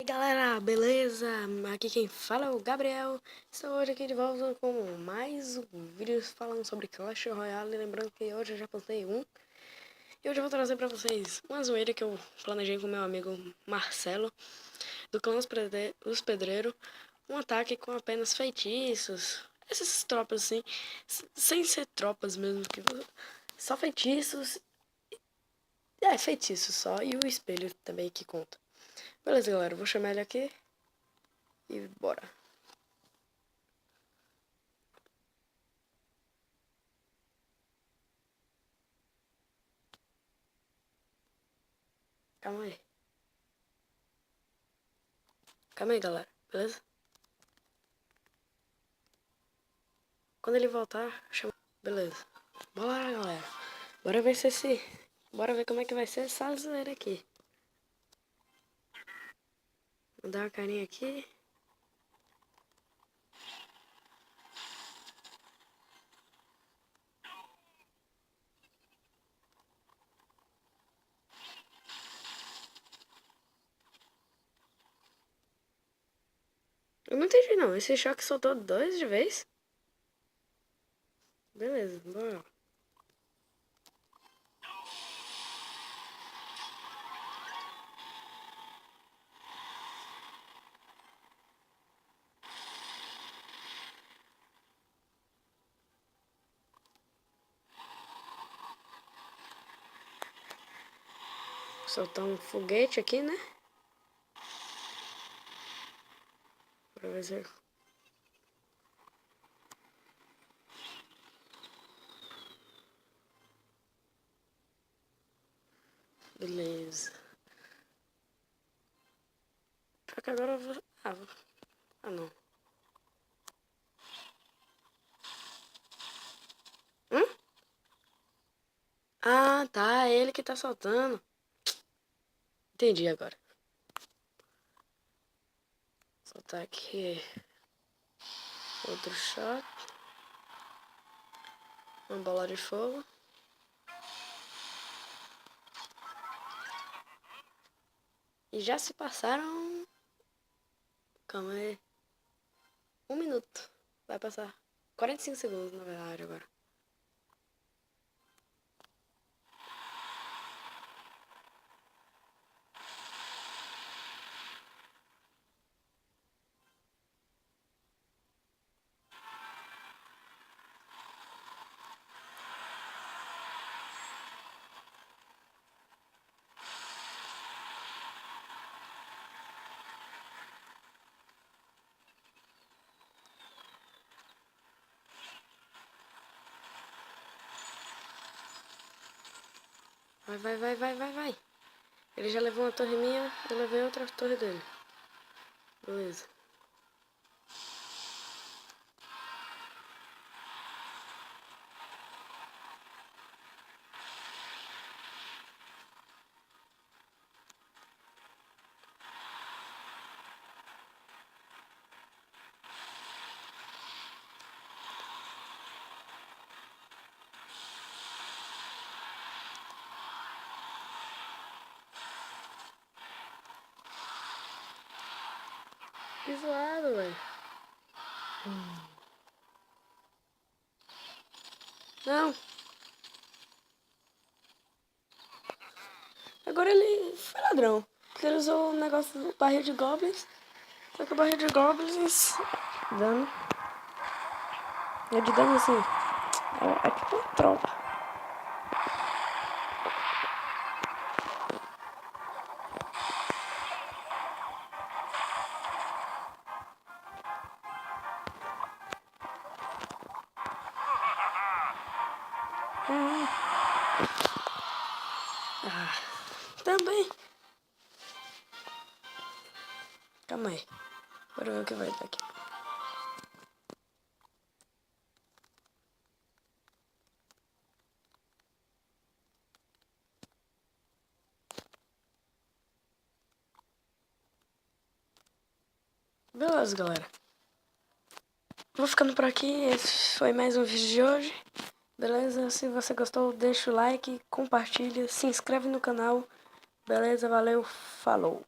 E aí galera, beleza? Aqui quem fala é o Gabriel. Estou hoje aqui de volta com mais um vídeo falando sobre Clash Royale. Lembrando que hoje eu já postei um. E hoje eu vou trazer pra vocês uma zoeira que eu planejei com meu amigo Marcelo, do clã Os Pedreiros. Um ataque com apenas feitiços. Essas tropas assim, sem ser tropas mesmo, só feitiços. Feitiços só. E o espelho também que conta. Beleza galera, vou chamar ele aqui. E bora. Calma aí. Calma aí, galera. Beleza? Quando ele voltar, chama. Beleza. Bora, galera. Bora ver se esse... Bora ver como é que vai ser essa zoeira aqui. Vou dar uma carinha aqui. Eu não entendi não. Esse choque soltou dois de vez? Beleza, bora. Soltar um foguete aqui, né? Pra ver se... Beleza. Só que agora eu vou... Ah, não. Hum? Ah, tá. É ele que tá soltando. Entendi agora. Soltar aqui. Outro shot. Uma bola de fogo. E já se passaram... Calma aí. 1 minuto. Vai passar. 45 segundos, na verdade, agora. Vai. Ele já levou uma torre minha, eu levei outra torre dele. Beleza. Que zoado, velho. Não. Agora ele foi ladrão. Porque ele usou o negócio do barril de goblins. Só que o barril de goblins... Dano. É de dano assim. É tipo uma tropa. Também. Calma aí. Bora ver o que vai dar aqui. Beleza, galera. Vou ficando por aqui. Esse foi mais um vídeo de hoje. Beleza? Se você gostou, deixa o like, compartilha, se inscreve no canal. Beleza? Valeu, falou!